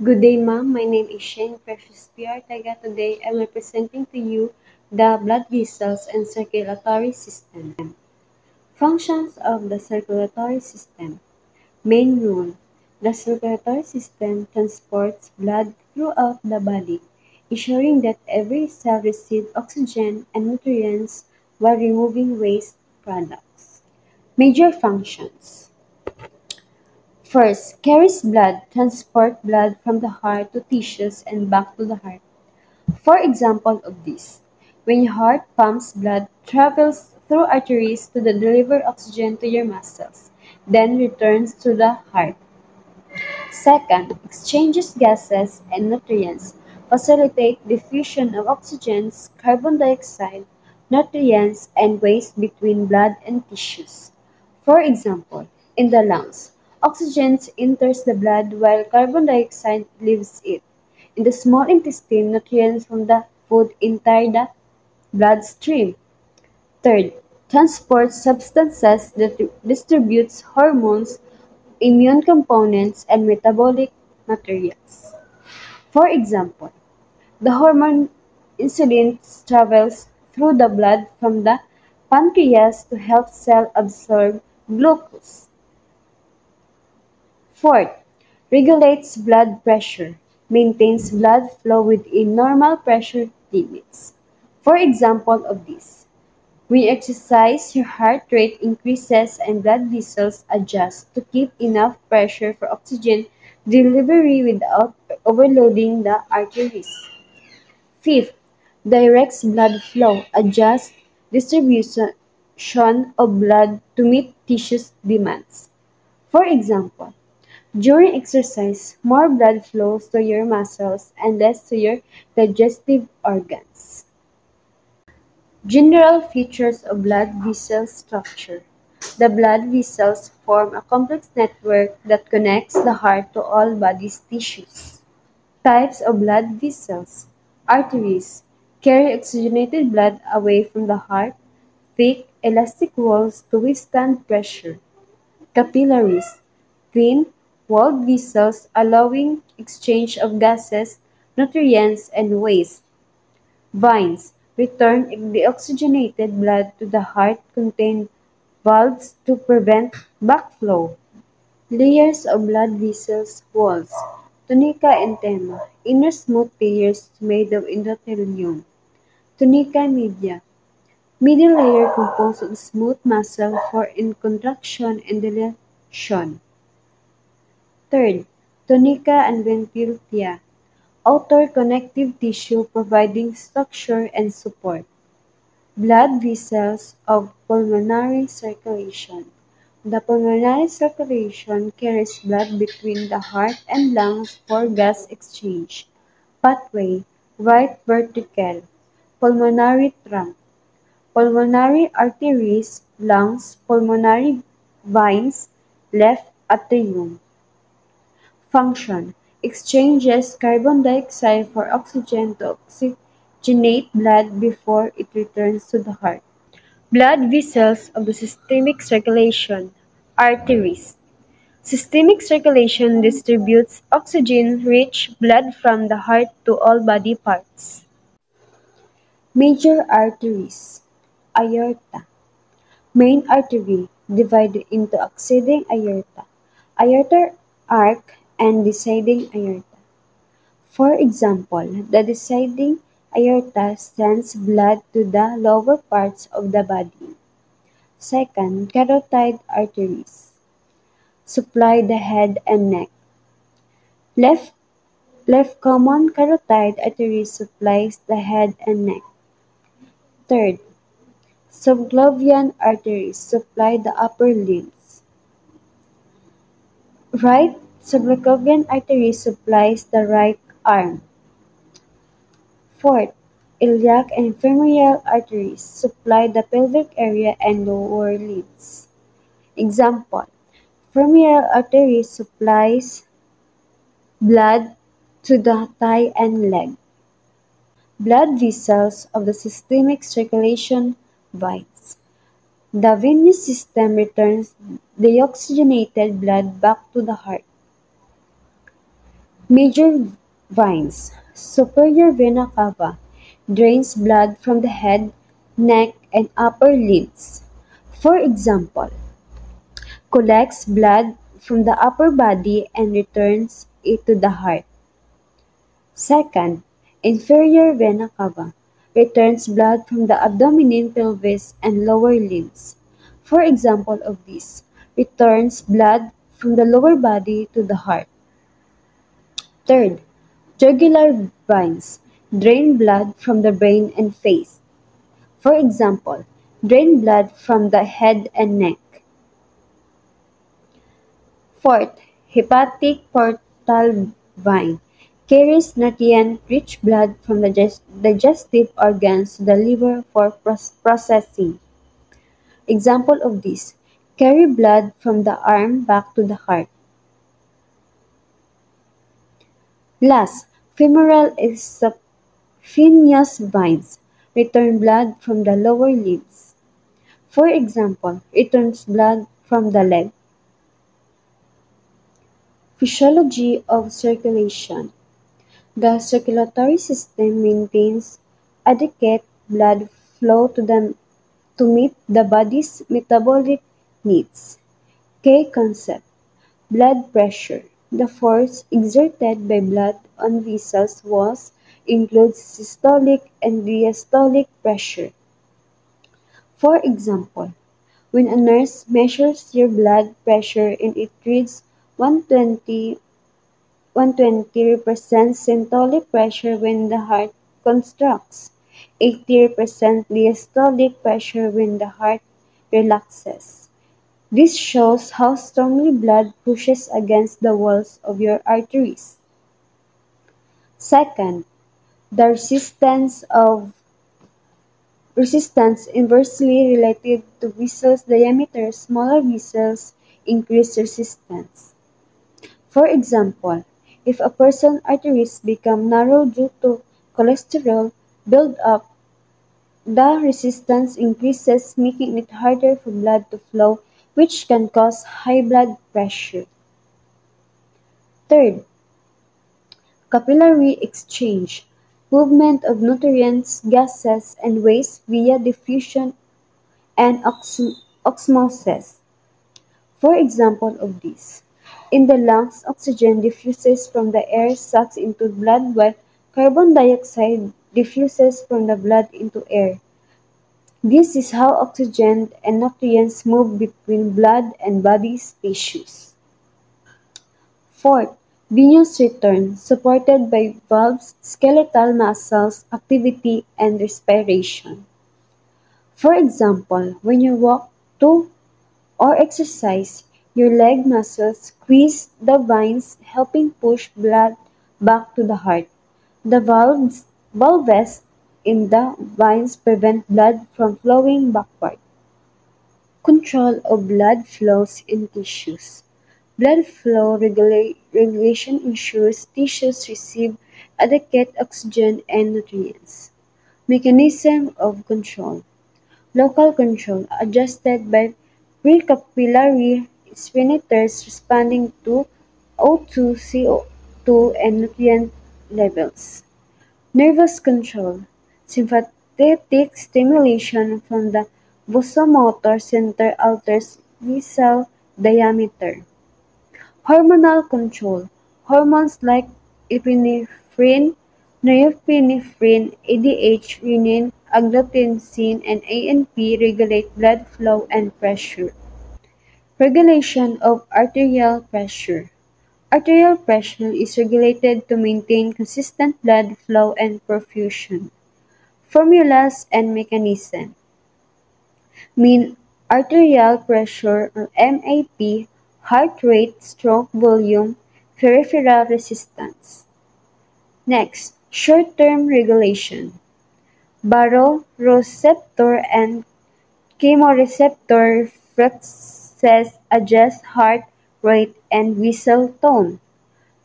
Good day, ma'am. My name is Shane Precious PR Taga. Today, I'm representing to you the blood vessels and circulatory system. Functions of the circulatory system. Main role. The circulatory system transports blood throughout the body, ensuring that every cell receives oxygen and nutrients while removing waste products. Major functions. First, carries blood, transport blood from the heart to tissues and back to the heart. For example of this, when your heart pumps blood, travels through arteries to deliver oxygen to your muscles, then returns to the heart. Second, exchanges gases and nutrients, facilitate diffusion of oxygens, carbon dioxide, nutrients, and waste between blood and tissues. For example, in the lungs, oxygen enters the blood while carbon dioxide leaves it. In the small intestine, nutrients from the food enter the bloodstream. Third, transports substances that distributes hormones, immune components, and metabolic materials. For example, the hormone insulin travels through the blood from the pancreas to help cell absorb glucose. Fourth, regulates blood pressure, maintains blood flow within normal pressure limits. For example of this, when you exercise, your heart rate increases and blood vessels adjust to keep enough pressure for oxygen delivery without overloading the arteries. Fifth, directs blood flow, adjusts distribution of blood to meet tissues demands. For example, during exercise, more blood flows to your muscles and less to your digestive organs. General features of blood vessel structure. The blood vessels form a complex network that connects the heart to all body's tissues. Types of blood vessels. Arteries carry oxygenated blood away from the heart, thick, elastic walls to withstand pressure. Capillaries thin, walled vessels allowing exchange of gases, nutrients, and waste. Veins return deoxygenated blood to the heart contain valves to prevent backflow. Layers of blood vessels walls. Tunica intima. Inner smooth layers made of endothelium. Tunica media. Middle layer composed of smooth muscle for in contraction and dilation. Third, tunica and ventriculia. Outer connective tissue providing structure and support. Blood vessels of pulmonary circulation. The pulmonary circulation carries blood between the heart and lungs for gas exchange. Pathway, right ventricle, pulmonary trunk, pulmonary arteries, lungs, pulmonary veins, left atrium. Function: exchanges carbon dioxide for oxygen to oxygenate blood before it returns to the heart. Blood vessels of the systemic circulation. Arteries. Systemic circulation distributes oxygen-rich blood from the heart to all body parts. Major arteries. Aorta. Main artery divided into ascending aorta, aorta arc, and descending aorta. For example, the descending aorta sends blood to the lower parts of the body. Second, carotid arteries supply the head and neck. Left common carotid artery supplies the head and neck. Third, subclavian arteries supply the upper limbs. Right subclavian artery supplies the right arm. Fourth, iliac and femoral arteries supply the pelvic area and lower limbs. Example: femoral artery supplies blood to the thigh and leg. Blood vessels of the systemic circulation. Veins. The venous system returns deoxygenated blood back to the heart. Major veins. Superior vena cava drains blood from the head, neck, and upper limbs. For example, collects blood from the upper body and returns it to the heart. Second, inferior vena cava returns blood from the abdomen, pelvis, and lower limbs. For example of this, returns blood from the lower body to the heart. Third, jugular veins drain blood from the brain and face. For example, drain blood from the head and neck. Fourth, hepatic portal vein carries nutrient-rich blood from the digestive organs to the liver for processing. Example of this, carry blood from the arm back to the heart. Last, femoral isophaneous veins return blood from the lower limbs. For example, returns blood from the leg. Physiology of circulation. The circulatory system maintains adequate blood flow to meet the body's metabolic needs. Key concept: blood pressure. The force exerted by blood on vessels walls includes systolic and diastolic pressure. For example, when a nurse measures your blood pressure and it reads 120 represents systolic pressure when the heart contracts, 80 represents diastolic pressure when the heart relaxes. This shows how strongly blood pushes against the walls of your arteries. Second, the resistance inversely related to vessels diameter. Smaller vessels increase resistance. For example, if a person's arteries become narrow due to cholesterol buildup, the resistance increases, making it harder for blood to flow, which can cause high blood pressure. Third, capillary exchange, movement of nutrients, gases, and waste via diffusion and osmosis. For example of this, in the lungs, oxygen diffuses from the air sucks into blood while carbon dioxide diffuses from the blood into air. This is how oxygen and nutrients move between blood and body's tissues. Fourth, venous return, supported by valves, skeletal muscles, activity, and respiration. For example, when you walk to or exercise, your leg muscles squeeze the veins, helping push blood back to the heart. The valves in the veins prevent blood from flowing backward. Control of blood flows in tissues. Blood flow regulation ensures tissues receive adequate oxygen and nutrients. Mechanism of control. Local control, adjusted by precapillary sphincters responding to O2, CO2, and nutrient levels. Nervous control, sympathetic stimulation from the vasomotor center alters vessel diameter. Hormonal control, hormones like epinephrine, norepinephrine, ADH, renin, angiotensin, and ANP regulate blood flow and pressure. Regulation of arterial pressure. Arterial pressure is regulated to maintain consistent blood flow and perfusion. Formulas and mechanism. Mean arterial pressure or MAP, heart rate, stroke volume, peripheral resistance. Next, short-term regulation. Baroreceptor and chemoreceptor reflexes adjust heart rate and vessel tone.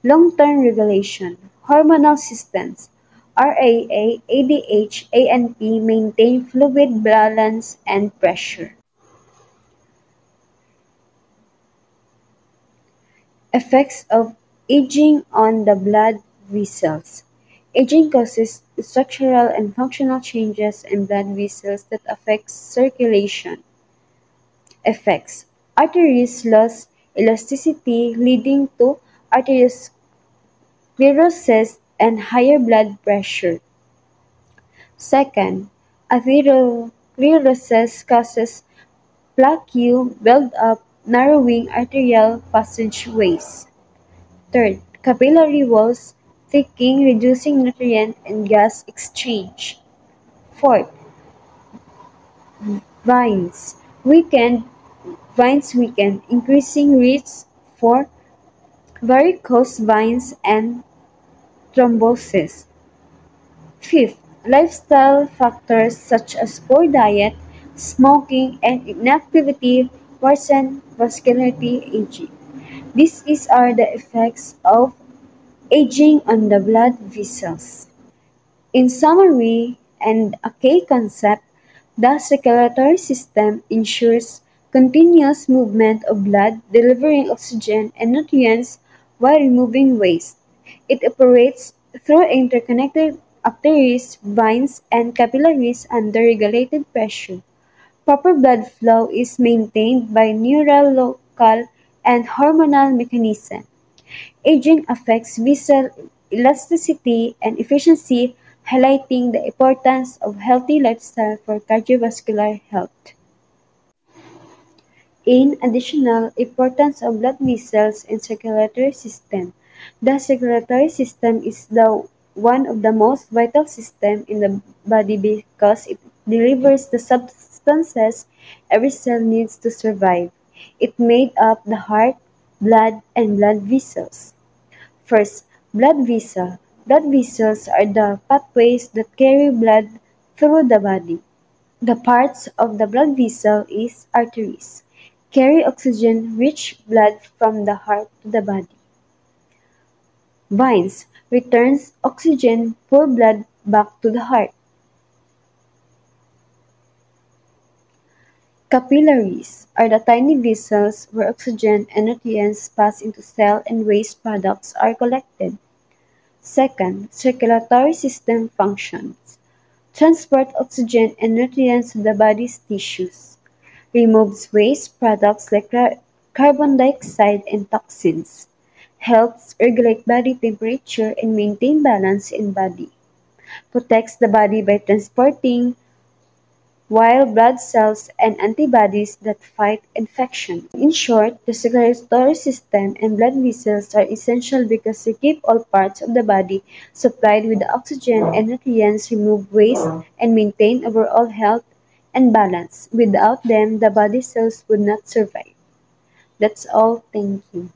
Long-term regulation. Hormonal systems. RAA, ADH, ANP maintain fluid balance and pressure. Effects of Aging on the blood vessels. Aging causes structural and functional changes in blood vessels that affect circulation. Effects: arteries lose elasticity, leading to arteriosclerosis and higher blood pressure. Second, atherosclerosis causes plaque build-up, narrowing arterial passageways. Third, capillary walls thickening, reducing nutrient and gas exchange. Fourth, veins weakened, increasing risks for varicose veins and thrombosis. Fifth, lifestyle factors such as poor diet, smoking, and inactivity worsen vascularity aging. These are the effects of aging on the blood vessels. In summary and a key concept, the circulatory system ensures continuous movement of blood, delivering oxygen and nutrients while removing waste. It operates through interconnected arteries, veins, and capillaries under regulated pressure. Proper blood flow is maintained by neurological and hormonal mechanisms. Aging affects vessel elasticity and efficiency, highlighting the importance of healthy lifestyle for cardiovascular health. In additional importance of blood vessels in circulatory system. The circulatory system is the one of the most vital system in the body because it delivers the substances every cell needs to survive. It made up the heart, blood, and blood vessels. First, blood vessel. Blood vessels are the pathways that carry blood through the body. The parts of the blood vessel is arteries, carry oxygen-rich blood from the heart to the body. Veins returns oxygen-poor blood back to the heart. Capillaries are the tiny vessels where oxygen and nutrients pass into cell and waste products are collected. Second, circulatory system functions. Transport oxygen and nutrients to the body's tissues. Removes waste products like carbon dioxide and toxins. Helps regulate body temperature and maintain balance in body. Protects the body by transporting white blood cells and antibodies that fight infection. In short, the circulatory system and blood vessels are essential because they keep all parts of the body supplied with oxygen and nutrients, remove waste, and maintain overall health and balance. Without them, the body cells would not survive. That's all. Thank you.